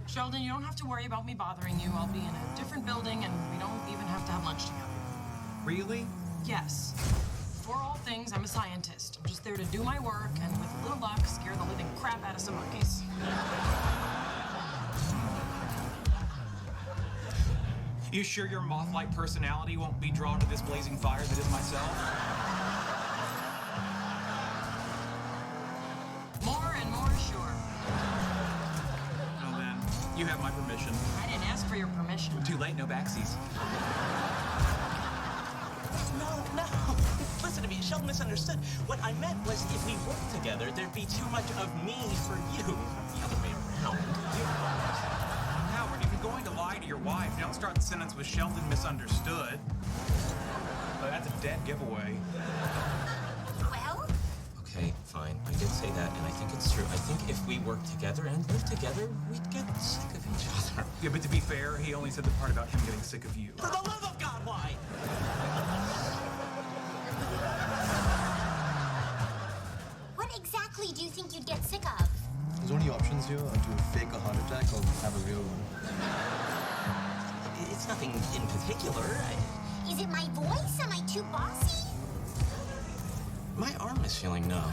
Sheldon, you don't have to worry about me bothering you. I'll be in a different building, and we don't even have to have lunch together. Really? Yes. Before all things, I'm a scientist. I'm just there to do my work, and with a little luck, scare the living crap out of some monkeys. You sure your moth-like personality won't be drawn to this blazing fire that is myself? More and more sure. Well then, you have my permission. I didn't ask for your permission. Too late, no backsies. No. Listen to me. Sheldon misunderstood. What I meant was if we worked together, there'd be too much of me for you. The other way around. Howard, if you're going to lie to your wife, don't start the sentence with Sheldon misunderstood. Well, that's a dead giveaway. Well? Okay, fine. I did say that, and I think it's true. I think if we worked together and lived together, we'd get sick of each other. Yeah, but to be fair, he only said the part about him getting sick of you. For the love of God, why? What exactly do you think you'd get sick of? There's only options here are to fake a heart attack or have a real one. It's nothing in particular. Is it my voice? Am I too bossy? My arm is feeling numb.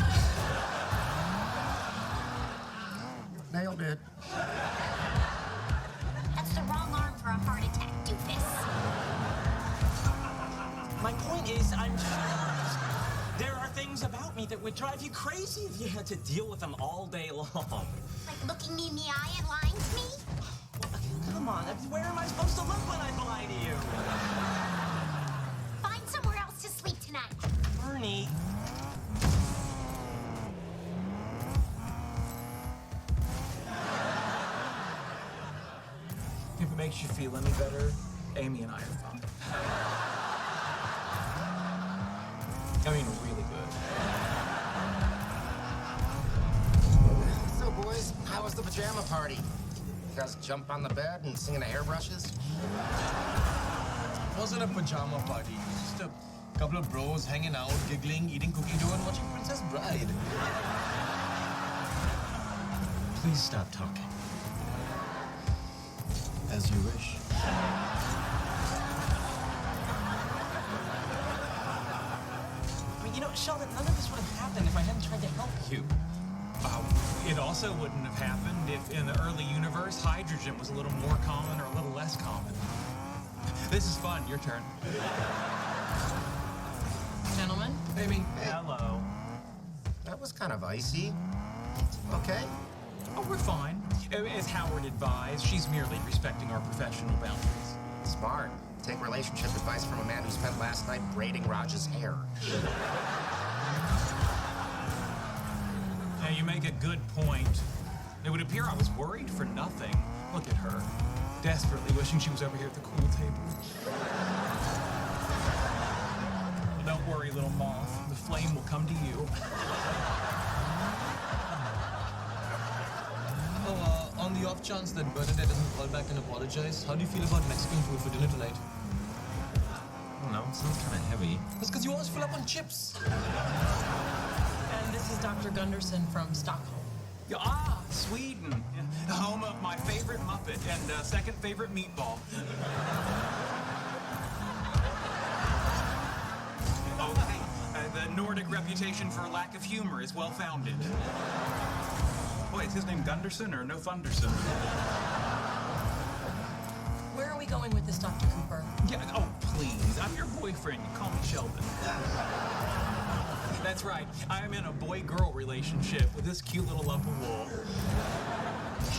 Nailed it. That's the wrong arm for a heart attack, doofus. My point is, I'm sure there are things about me that would drive you crazy if you had to deal with them all day long. Like looking me in the eye and lying to me? Come on, where am I supposed to look when I lie to you? Find somewhere else to sleep tonight. Bernie. If it makes you feel any better, Amy and I are fine. I mean, really good. So, boys, how was the pajama party? You guys jump on the bed and sing in the hairbrushes? It wasn't a pajama party. It was just a couple of bros hanging out, giggling, eating cookie dough, and watching Princess Bride. Please stop talking. As you wish. You know, Sheldon, none of this would have happened if I hadn't tried to help you. It also wouldn't have happened if, in the early universe, hydrogen was a little more common or a little less common. This is fun. Your turn. Gentlemen? Amy. Hello. That was kind of icy. Okay? Oh, we're fine. As Howard advised, she's merely respecting our professional boundaries. Smart. Take relationship advice from a man who spent last night braiding Raj's hair. Now, you make a good point. It would appear I was worried for nothing. Look at her, desperately wishing she was over here at the cool table. Well, don't worry, little moth. The flame will come to you. On the off chance that Bernadette doesn't call back and apologize, how do you feel about Mexican food for dinner tonight? I don't know, it sounds kind of heavy. That's because you always fill up on chips. And this is Dr. Gunderson from Stockholm. Ah, Sweden. Home of my favorite Muppet and second favorite meatball. Oh, hey, the Nordic reputation for lack of humor is well-founded. Boy, is his name Gunderson or No Thunderson? Where are we going with this, Dr. Cooper? Yeah, oh, please. I'm your boyfriend. You call me Sheldon. That's right. I'm in a boy-girl relationship with this cute little lump of wool.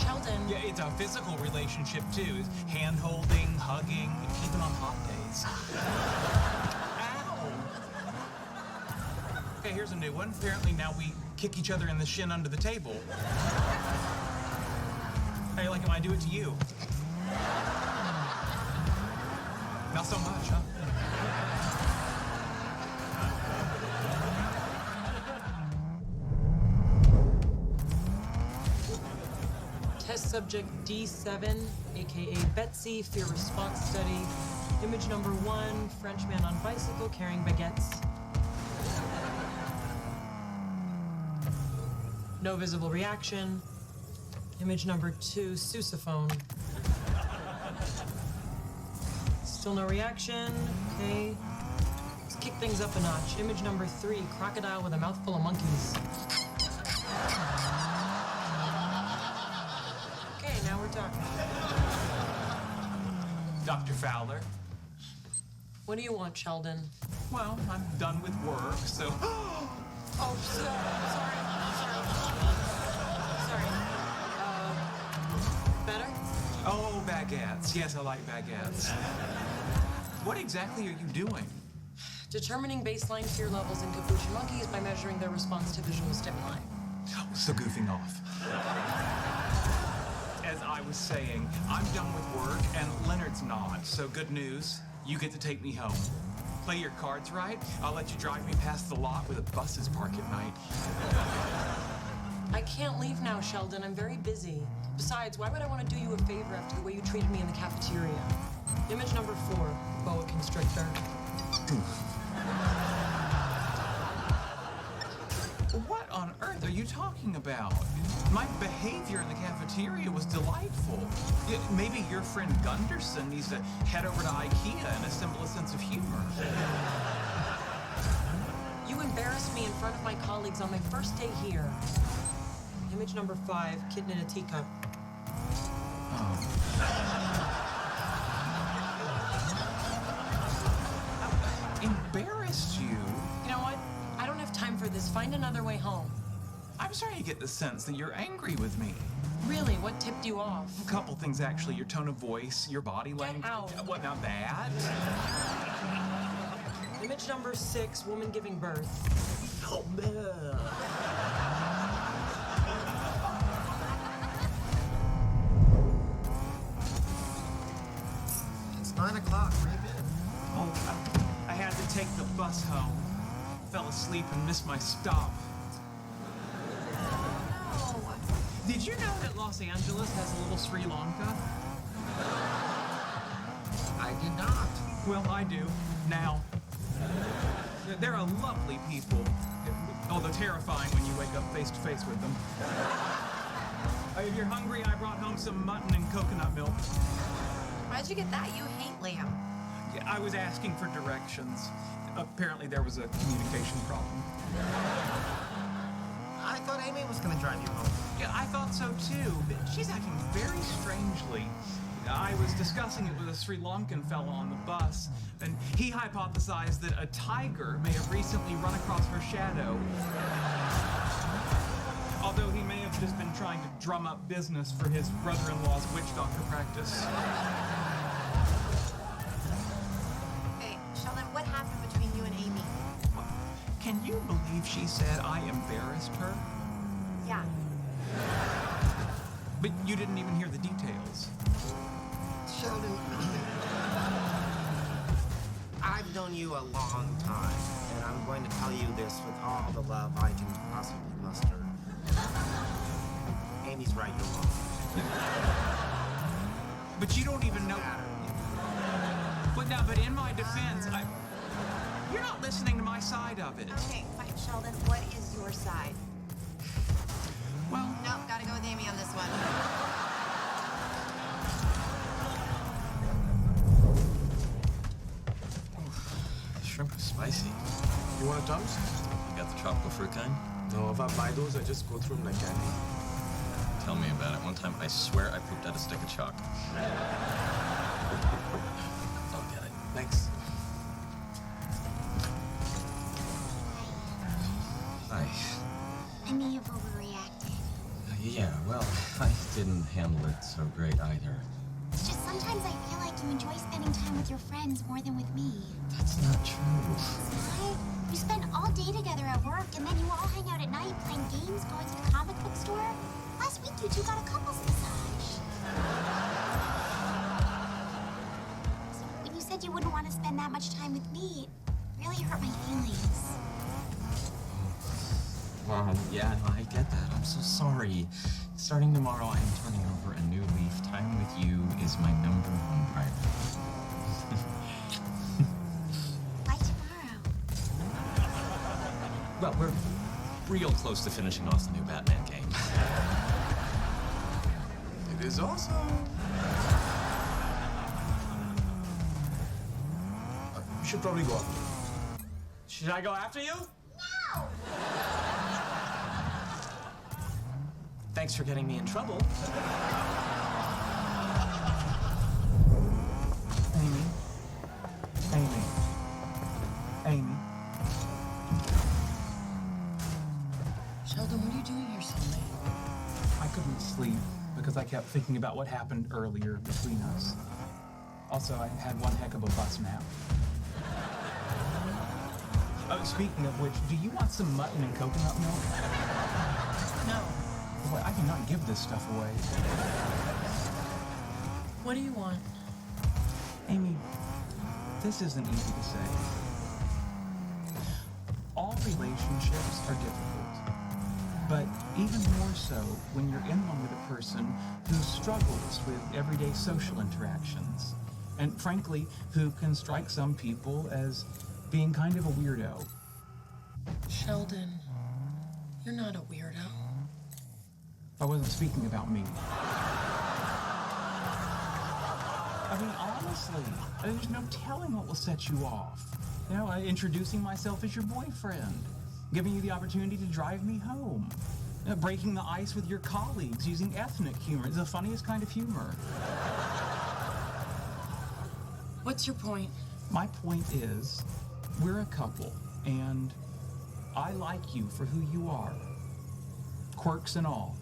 Sheldon. Yeah, it's a physical relationship, too. Hand-holding, hugging, even on hot days. Ow! Okay, here's a new one. Apparently now we kick each other in the shin under the table. Hey, like when I do it to you. Not so much, huh? Test subject D7, aka Betsy, fear response study. Image number 1, French man on bicycle carrying baguettes. No visible reaction. Image number 2, sousaphone. Still no reaction. Okay. Let's kick things up a notch. Image number 3, crocodile with a mouthful of monkeys. Okay, now we're talking. Dr. Fowler? What do you want, Sheldon? Well, I'm done with work, so... Oh, sorry. Better? Oh, baguettes. Yes, I like baguettes. What exactly are you doing? Determining baseline fear levels in capuchin monkeys by measuring their response to visual stimuli. So goofing off. As I was saying, I'm done with work, and Leonard's not. So good news, you get to take me home. Play your cards right, I'll let you drive me past the lot where the buses park at night. I can't leave now, Sheldon. I'm very busy. Besides, why would I want to do you a favor after the way you treated me in the cafeteria? Image number 4, boa constrictor. What on earth are you talking about? My behavior in the cafeteria was delightful. Maybe your friend Gunderson needs to head over to IKEA and assemble a sense of humor. You embarrassed me in front of my colleagues on my first day here. Image number 5, kitten in a teacup. Embarrassed you? You know what? I don't have time for this. Find another way home. I'm starting to get the sense that you're angry with me. Really, what tipped you off? A couple things, actually. Your tone of voice, your body language. out. What, now that? Image number 6, woman giving birth. Oh, man. It's 9 o'clock. Where you been? Oh, I had to take the bus home. Fell asleep and missed my stop. Did you know that Los Angeles has a little Sri Lanka? I did not. Well, I do. Now. They're a lovely people. Although terrifying when you wake up face to face with them. If you're hungry, I brought home some mutton and coconut milk. Why'd you get that? You hate lamb. Yeah, I was asking for directions. Apparently there was a communication problem. I thought Amy was gonna drive you home. Yeah, I thought so too, but she's acting very strangely. I was discussing it with a Sri Lankan fellow on the bus, and he hypothesized that a tiger may have recently run across her shadow. Although he may have just been trying to drum up business for his brother-in-law's witch doctor practice. Hey, Sheldon, what happened between you and Amy? Can you believe she said I embarrassed her? Yeah. But you didn't even hear the details. Sheldon, I've known you a long time, and I'm going to tell you this with all the love I can possibly muster. Amy's right, you're wrong. But you don't even know. But in my defense, you're not listening to my side of it. Okay, fine, Sheldon. What is your side? Well, Nope, gotta go with Amy on this one. Shrimp is spicy. You want a Tums? You got the tropical fruit kind? No, if I buy those, I just go through them like candy. Tell me about it. One time, I swear I pooped out a stick of chalk. I'll get it. Thanks. Hi. I may have overreacted. Yeah, well, I didn't handle it so great either. It's just sometimes I feel like you enjoy spending time with your friends more than with me. That's not true. What? You spend all day together at work, and then you all hang out at night playing games, going to the comic book store. Last week, you two got a couples massage. So when you said you wouldn't want to spend that much time with me, it really hurt my feelings. Yeah, no, I get that. I'm so sorry. Starting tomorrow, I am turning over a new leaf. Time with you is my #1 priority. Why tomorrow? Well, we're real close to finishing off the new Batman game. is awesome. You should probably go after him. Should I go after you? No! Thanks for getting me in trouble. Amy. Amy. Amy. Sheldon, what are you doing here so late? I couldn't sleep because I kept thinking about what happened earlier between us. Also, I had one heck of a bus nap. Oh, speaking of which, do you want some mutton and coconut milk? No. Boy, I cannot give this stuff away. What do you want? Amy, this isn't easy to say. All relationships are difficult, but even more so when you're in one with a person who struggles with everyday social interactions, and frankly, who can strike some people as being kind of a weirdo. Sheldon, you're not a weirdo. I wasn't speaking about me. I mean, honestly, there's no telling what will set you off. You know, introducing myself as your boyfriend, giving you the opportunity to drive me home, breaking the ice with your colleagues using ethnic humor. It's the funniest kind of humor. What's your point? My point is, we're a couple, and I like you for who you are, quirks and all.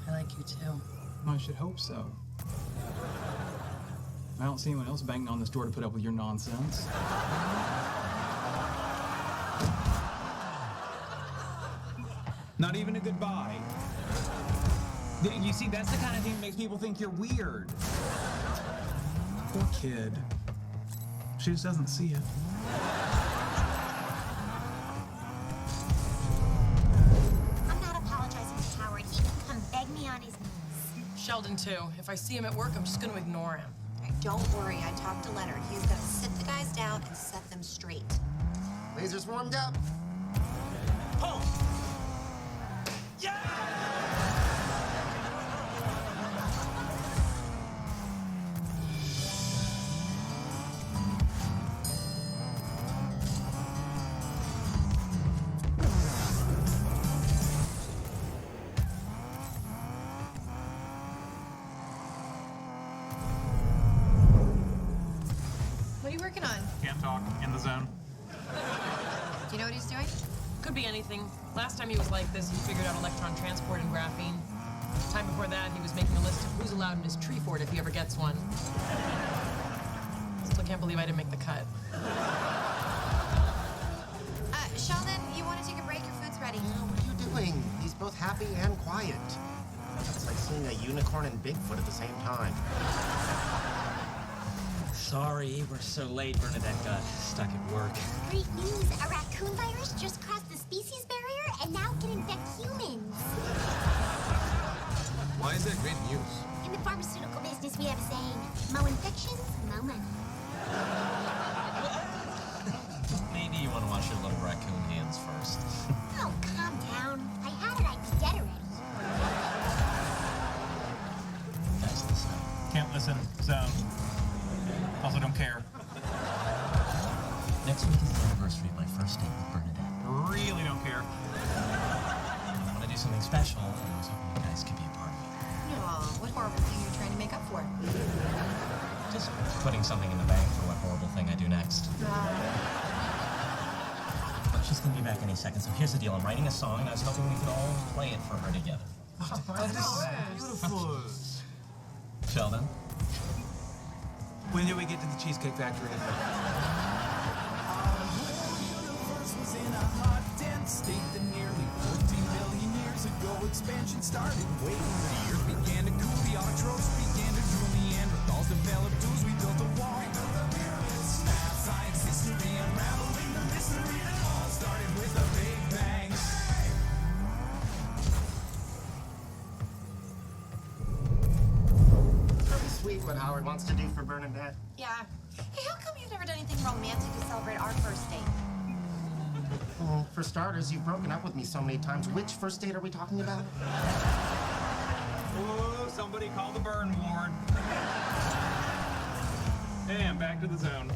I like you too. I should hope so. I don't see anyone else banging on this door to put up with your nonsense. Not even a goodbye. You see, that's the kind of thing that makes people think you're weird. Poor kid. She just doesn't see it. I'm not apologizing to Howard. He can come beg me on his knees. Sheldon too. If I see him at work, I'm just gonna ignore him. Okay, don't worry, I talked to Leonard. He's gonna sit the guys down and set them straight. Lasers warmed up. Home! Yeah! What are you working on? Can't talk. In the zone. Do you know what he's doing? Could be anything. Last time he was like this, he figured out electron transport and graphene. Time before that, he was making a list of who's allowed in his tree fort if he ever gets one. Still can't believe I didn't make the cut. Sheldon, you want to take a break? Your food's ready. Yeah, what are you doing? He's both happy and quiet. It's like seeing a unicorn and Bigfoot at the same time. Sorry, we're so late. Bernadette got stuck at work. Great news! A raccoon virus just crossed the species barrier and now can infect humans. Why is that great news? In the pharmaceutical business, we have a saying: mo infections, mo money. Maybe you want to wash your little raccoon hands first. Oh, calm down. If I had it, I'd be dead already. Guys, listen. Can't listen. Zone. Also don't care. Next week is the anniversary of my first date with Bernadette. Really don't care. I want to do something special, and I was hoping you guys could be a part of it. Aw, what horrible thing you're trying to make up for? Just putting something in the bank for what horrible thing I do next. But she's gonna be back any second, so here's the deal. I'm writing a song, and I was hoping we could all play it for her together. Beautiful. Sheldon? When do we get to the Cheesecake Factory? Was in a hot, dense state that nearly 14 million years ago expansion started. Wait, the earth began to cool, the autotrophs began to drool, Neanderthals developed tools, we built a wall. We built the pyramids, math, science, history, unraveling the mystery that all started with a Big Bang. Pretty sweet what Howard wants to do for Bernadette. Yeah. Hey, how come you've never done anything romantic to celebrate our first date? Well, for starters, you've broken up with me so many times. Which first date are we talking about? Oh, somebody call the burn ward. And back to the zone.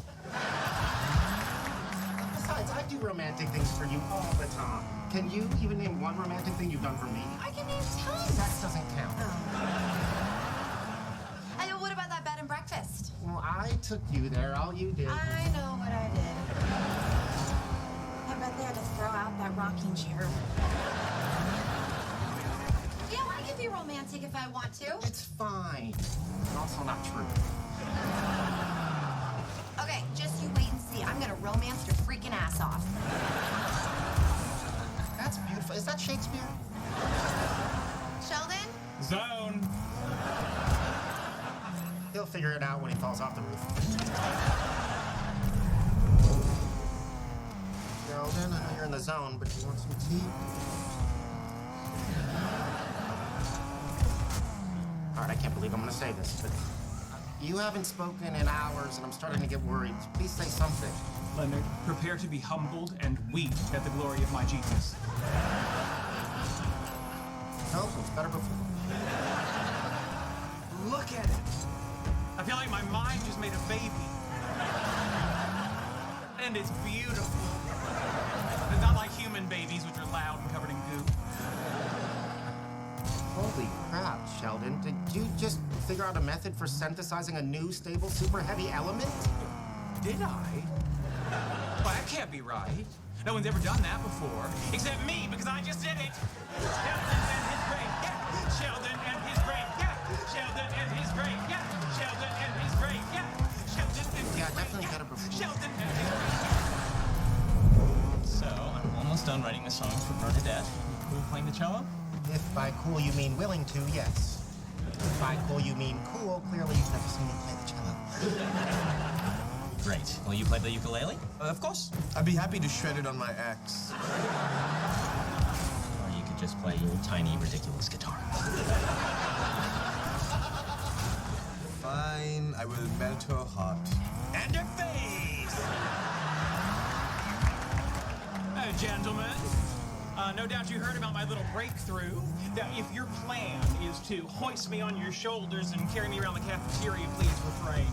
Besides, I do romantic things for you all the time. Can you even name one romantic thing you've done for me? I can name tons. That doesn't count. Hey, what about that bed and breakfast? Well, I took you there. All you did. I know what I did. I bet they had to throw out that rocking chair. Yeah, I can be romantic if I want to. It's fine. It's also not true. Okay, just you wait and see. I'm gonna romance your freaking ass off. That's beautiful. Is that Shakespeare? Sheldon? Zone. He'll figure it out when he falls off the roof. Sheldon, I know you're in the zone, but do you want some tea? All right, I can't believe I'm gonna say this, but you haven't spoken in hours, and I'm starting to get worried. Please say something. Leonard, prepare to be humbled and weep at the glory of my genius. No, it was better before. Look at it. I feel like my mind just made a baby. And it's beautiful. It's not like human babies, which are loud and covered in goo. Holy crap, Sheldon. Did you just figure out a method for synthesizing a new, stable, super heavy element? Did I? Well, that can't be right. No one's ever done that before. Except me, because I just did it. Sheldon and his brain, yeah. Sheldon and his brain, yeah. Sheldon and his brain, yeah. Sheldon and his brain, yeah. Sheldon and his Yeah, brain, definitely yeah. better before. Sheldon and his brain. So, I'm almost done writing the songs for Bernadette. Who playing the cello? If by cool you mean willing to, yes. If by cool you mean cool, clearly you've never seen me play the cello. Great. Will you play the ukulele? Of course. I'd be happy to shred it on my axe. Or you could just play your tiny, ridiculous guitar. Fine, I will melt her heart. And her face! Gentlemen, no doubt you heard about my little breakthrough. Now, if your plan is to hoist me on your shoulders and carry me around the cafeteria, please refrain.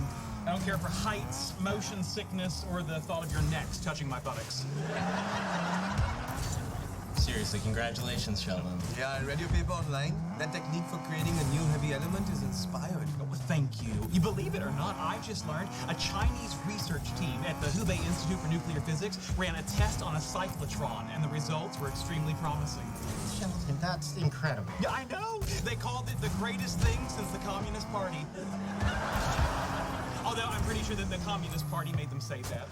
I don't care for heights, motion sickness, or the thought of your necks touching my buttocks. Seriously, congratulations, Sheldon. Yeah, I read your paper online. That technique for creating a new heavy element is inspired. Oh, well, thank you. You believe it or not, I just learned a Chinese research team at the Hubei Institute for Nuclear Physics ran a test on a cyclotron, and the results were extremely promising. Sheldon, that's incredible. Yeah, I know. They called it the greatest thing since the Communist Party. Although I'm pretty sure that the Communist Party made them say that.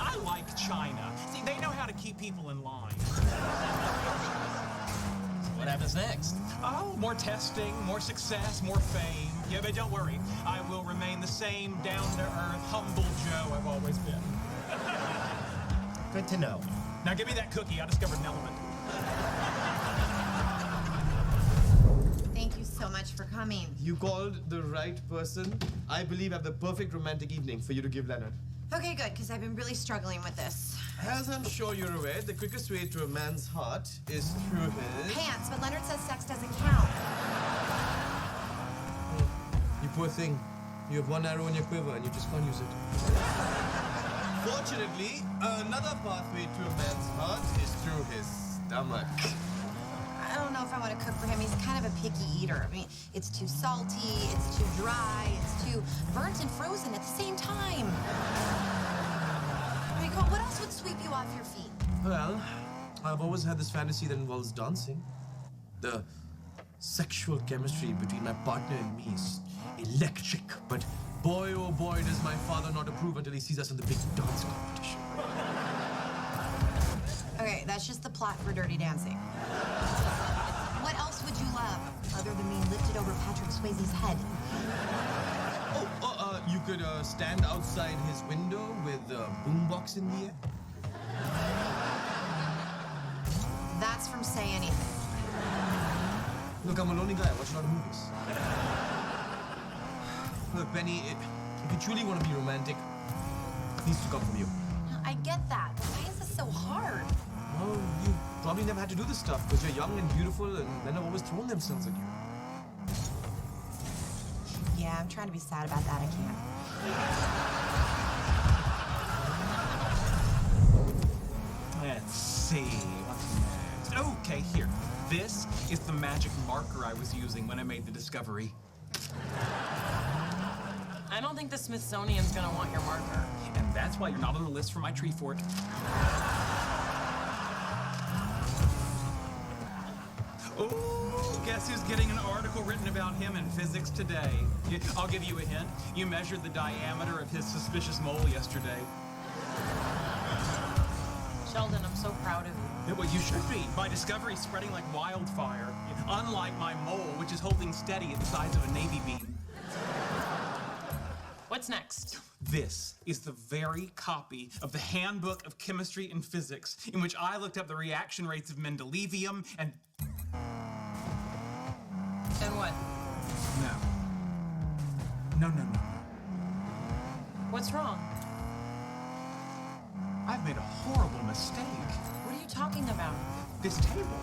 I like China. See, they know how to keep people in line. What happens next? Oh, more testing, more success, more fame. Yeah, but don't worry. I will remain the same down-to-earth, humble Joe I've always been. Good to know. Now give me that cookie. I discovered an element. Thank you so much for coming. You called the right person. I believe I have the perfect romantic evening for you to give Leonard. Okay, good, because I've been really struggling with this. As I'm sure you're aware, the quickest way to a man's heart is through his... Pants, but Leonard says sex doesn't count. You poor thing. You have one arrow in your quiver and you just can't use it. Fortunately, another pathway to a man's heart is through his stomach. I don't know if I want to cook for him. He's kind of a picky eater. I mean, it's too salty, it's too dry, it's too burnt and frozen at the same time. I mean, come on, what else would sweep you off your feet? Well, I've always had this fantasy that involves dancing. The sexual chemistry between my partner and me is electric, but boy, oh boy, does my father not approve until he sees us in the big dance competition. Okay, that's just the plot for Dirty Dancing. What else would you love, other than being lifted over Patrick Swayze's head? You could stand outside his window with a boombox in the air. That's from Say Anything. Look, I'm a lonely guy. I watch a lot of movies. Look, Penny, if you truly want to be romantic, it needs to come from you. I get that, but why is this so hard? Well, you probably never had to do this stuff because you're young and beautiful and men have always thrown themselves at you. Yeah, I'm trying to be sad about that. I can't. Let's see. What's next? Okay, here. This is the magic marker I was using when I made the discovery. I don't think the Smithsonian's gonna want your marker. And that's why you're not on the list for my tree fort. Oh, guess who's getting an article written about him in Physics Today? I'll give you a hint. You measured the diameter of his suspicious mole yesterday. Sheldon, I'm so proud of you. Yeah, well, you should be. My discovery's spreading like wildfire. Unlike my mole, which is holding steady at the size of a navy beam. What's next? This is the very copy of the Handbook of Chemistry and Physics, in which I looked up the reaction rates of mendelevium and... And what? No. What's wrong? I've made a horrible mistake. What are you talking about? This table,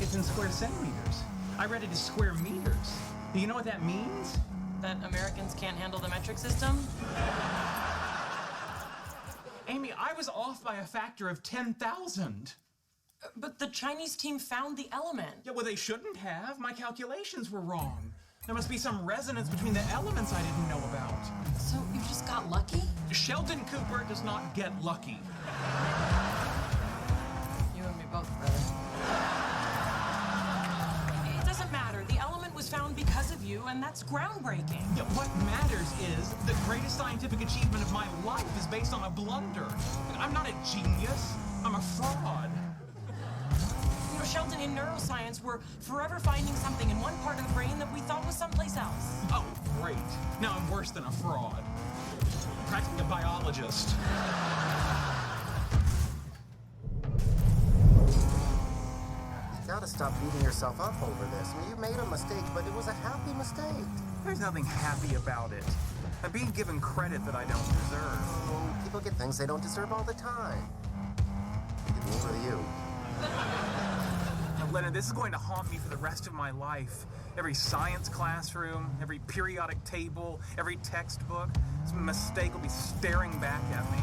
it's in square centimeters. I read it as square meters. Do you know what that means? That Americans can't handle the metric system? Amy, I was off by a factor of 10,000. But the Chinese team found the element. Yeah, well, they shouldn't have. My calculations were wrong. There must be some resonance between the elements I didn't know about. So you just got lucky? Sheldon Cooper does not get lucky. You and me both, brother. It doesn't matter. The element was found because of you, and that's groundbreaking. Yeah, what matters is the greatest scientific achievement of my life is based on a blunder. I'm not a genius. I'm a fraud. You know, Sheldon, in neuroscience, we're forever finding something in one part of the brain that we thought was someplace else. Oh, great. Now I'm worse than a fraud. Practically a biologist. You gotta stop beating yourself up over this. I mean, you made a mistake, but it was a happy mistake. There's nothing happy about it. I'm being given credit that I don't deserve. Well, people get things they don't deserve all the time. It means with you. Now, Leonard, this is going to haunt me for the rest of my life. Every science classroom, every periodic table, every textbook, this mistake will be staring back at me.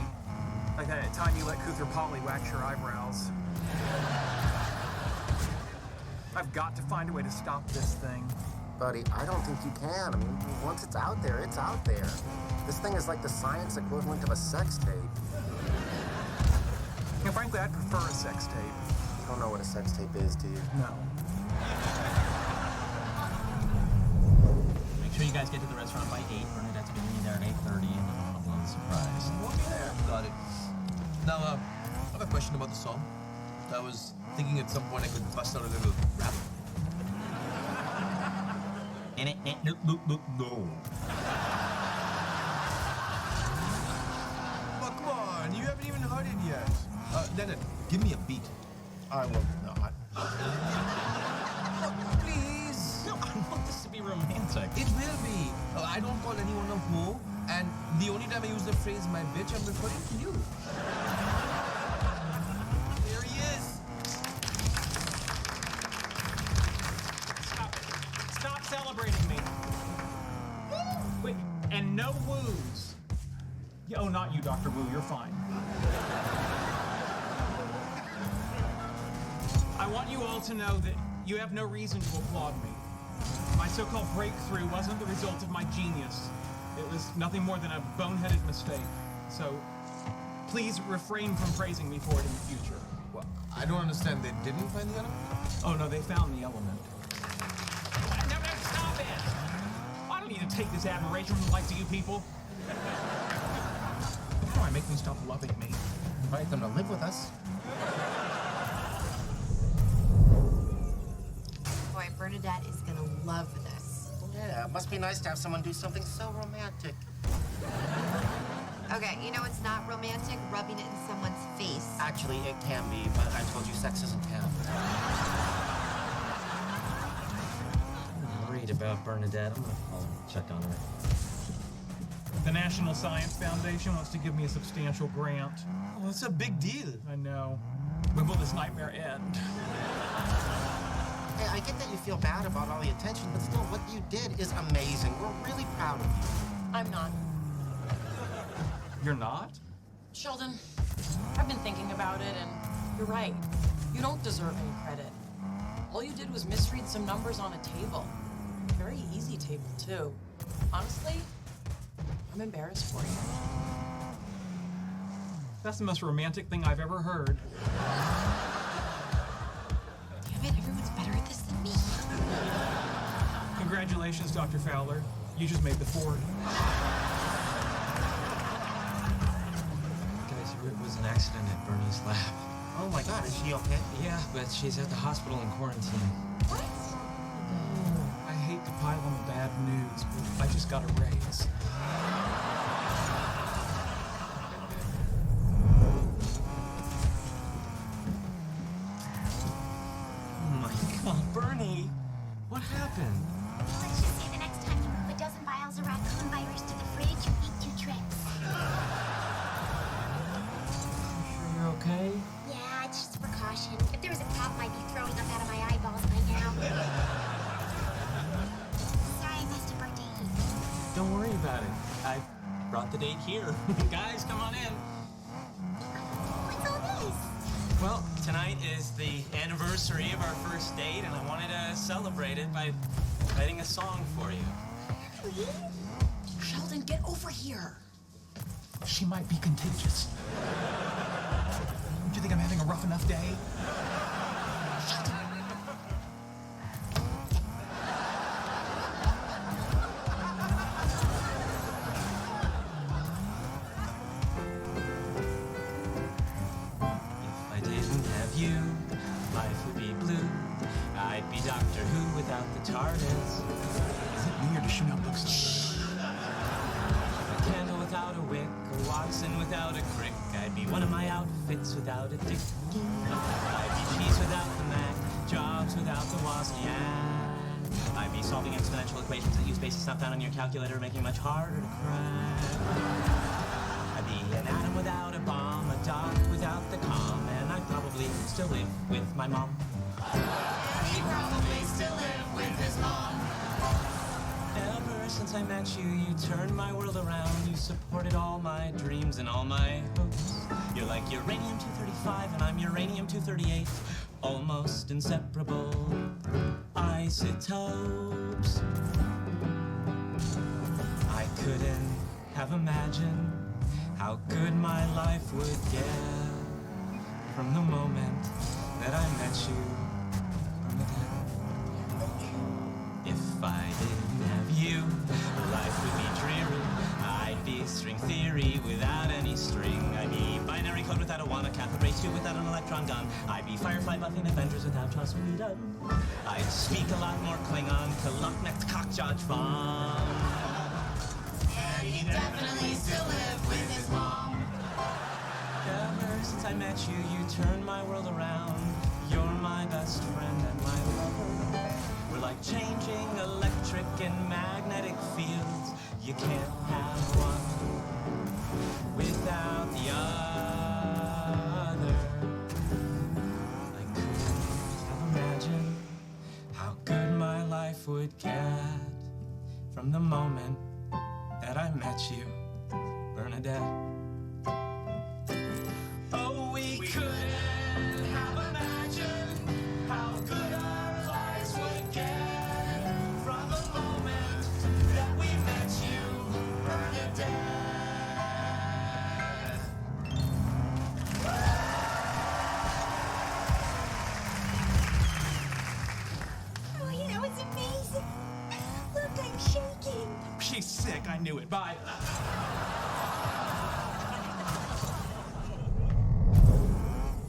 Like that time you let Kuther-Polly wax your eyebrows. I've got to find a way to stop this thing. Buddy, I don't think you can. I mean, once it's out there, it's out there. This thing is like the science equivalent of a sex tape. You know, frankly, I'd prefer a sex tape. You don't know what a sex tape is, do you? No. Make sure you guys get to the restaurant by 8. Bernadette's gonna be there at 8:30, and I don't want to blow the surprise. Got it. Now, I have a question about the song. I was thinking at some point I could bust out a little rap. No. Oh, come on. You haven't even heard it yet. Leonard, give me a beat. I will not. Please. No, I want this to be romantic. It will be. I don't call anyone a hoe, and the only time I use the phrase "my bitch," I'm referring to you. There he is. Stop celebrating me. Wait, and no woos. Yeah, oh, not you, Dr. Wu, you're fine. I want you all to know that you have no reason to applaud me. My so-called breakthrough wasn't the result of my genius. It was nothing more than a boneheaded mistake. So, please refrain from praising me for it in the future. Well, I don't understand. They didn't find the element? Oh, no, they found the element. No, stop it! I don't need to take this admiration from the likes of you people. Before I make them stop loving me. Invite them to live with us. Boy, Bernadette is gonna love this. Yeah, it must be nice to have someone do something so romantic. Okay, you know it's not romantic? Rubbing it in someone's face. Actually, it can be, but I told you sex isn't canon. I'm worried about Bernadette. I'm gonna call and check on her. The National Science Foundation wants to give me a substantial grant. Oh, it's a big deal. I know. When will this nightmare end? Hey, I get that you feel bad about all the attention, but still, what you did is amazing. We're really proud of you. I'm not. You're not? Sheldon, I've been thinking about it, and you're right. You don't deserve any credit. All you did was misread some numbers on a table. Very easy table, too. Honestly, I'm embarrassed for you. That's the most romantic thing I've ever heard. Damn it, everyone's better at this than me. Congratulations, Dr. Fowler. You just made the Ford. Guys, it was an accident at Bernie's lab. Oh my God, is she okay? Yeah, but she's at the hospital in quarantine. What? I hate to pile on the bad news, but I just got a raise. Oh my God, Bernie! What happened? Let's just say the next time you move a dozen vials of raccoon virus to the fridge, you eat 2 tricks. Sure you're okay? Yeah, it's just a precaution. If there was a cop, I'd be throwing up out of my eyeballs by now. Sorry I missed a birthday heat. Don't worry about it. I brought the date here. Guys, come on in. What's all this? Well, tonight is the anniversary of our first date, and I wanted to celebrate it by writing a song for you. Please? Sheldon, get over here. She might be contagious. Do you think I'm having a rough enough day? If I didn't have you, life would be blue. I'd be Doctor Who without the TARDIS. Is it weird to shoot out books? A candle without a wick, a Watson without a crick. I'd be one of my outfits without a dick. I'd be cheese without the Mac, jobs without the Wozniak. I'd be solving exponential equations that use bases not found on your calculator, making it much harder to crack. I'd be an atom without a bomb, a dot without the com, and I'd probably still live with my mom. He probably still live with his mom. Ever since I met you, you turned my world around. You supported all my dreams and all my hopes. You're like uranium-235 and I'm uranium-238. Almost inseparable isotopes. I couldn't have imagined how good my life would get from the moment that I met you. If I didn't have you, life would be dreary. I'd be string theory without any string. I'd be binary code without a wand, a cathode ray tube without an electron gun. I'd be Firefly buffing Avengers without Trust Me Done. I'd speak a lot more Klingon to Lucknecht Cockjudge Bomb. And he definitely still live with his mom. Ever since I met you, you turned my world around. You're my best friend and my lover. We're like changing electric and magnetic fields. You can't have one without the other. I couldn't have imagined how good my life would get from the moment that I met you, Bernadette. Oh, we couldn't have imagined how good our lives would get from the moment that we met you, Bernadette. Oh, yeah, that was amazing. Look, I'm shaking. She's sick, I knew it. Bye.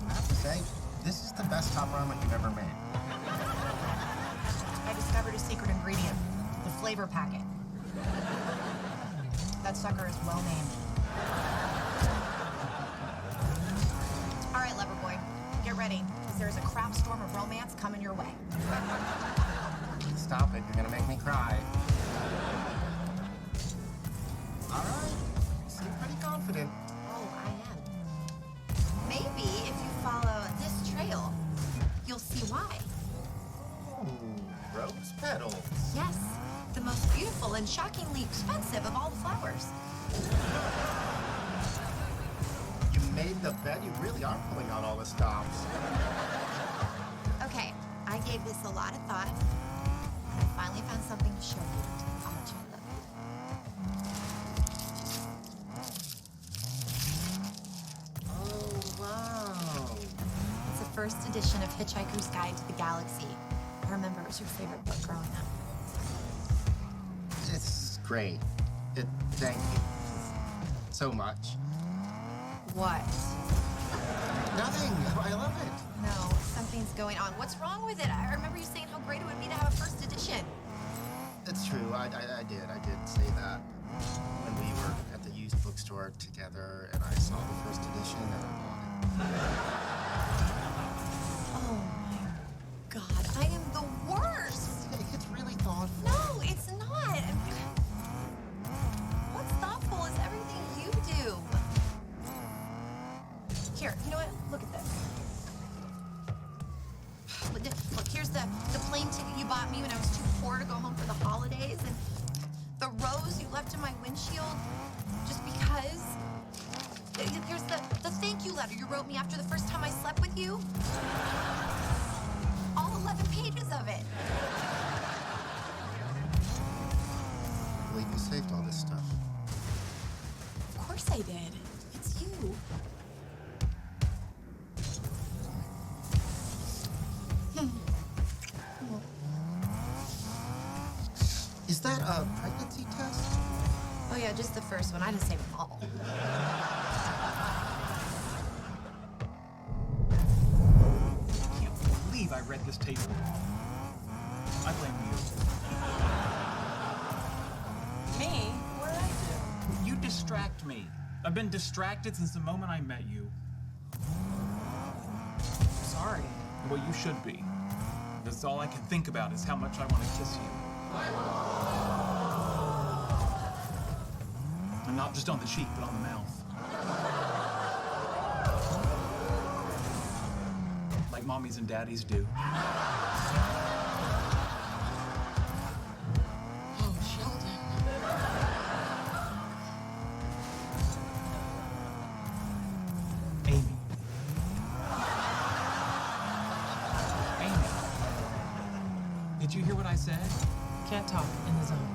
I have to say, this is the best top ramen you've ever made. I discovered a secret ingredient, the flavor packet. That sucker is well named. All right, Loverboy, get ready, because there's a crap storm of romance coming your way. Stop it, you're gonna make me cry. All right, you seem pretty confident. Oh, I am. Maybe if you follow this why. Ooh, rose petals. Yes, the most beautiful and shockingly expensive of all the flowers. You made the bet. You really are pulling out all the stops. Okay, I gave this a lot of thought. I finally found something to show you how much I love you. Oh, wow. It's the first edition of Hitchhiker's Guide to the Galaxy. I remember it was your favorite book growing up. It's great. Thank you so much. What? Nothing. I love it. No, something's going on. What's wrong with it? I remember you saying how great it would be to have a first edition. It's true. I did say that when we were at the used bookstore together, and I saw the first edition, and I bought it. Oh my God, I am the worst. It's really thoughtful. No, it's not. What's thoughtful is everything you do. Here, you know what? Look at this. Look, here's the plane ticket you bought me when I was too poor to go home for the holidays, and the rose you left in my windshield just because. Here's the thank you letter you wrote me after the first time I slept with you. All 11 pages of it. I believe you saved all this stuff. Of course I did. It's you. Is that a pregnancy test? Oh yeah, just the first one. I didn't save them all. I can't believe I read this table wrong. I blame you. Me? What did I do? You distract me. I've been distracted since the moment I met you. Sorry. Well, you should be. That's all I can think about is how much I want to kiss you. And not just on the cheek, but on the mouth. Like mommies and daddies do. Oh, Sheldon. Amy. Amy. Did you hear what I said? Can't talk in the zone.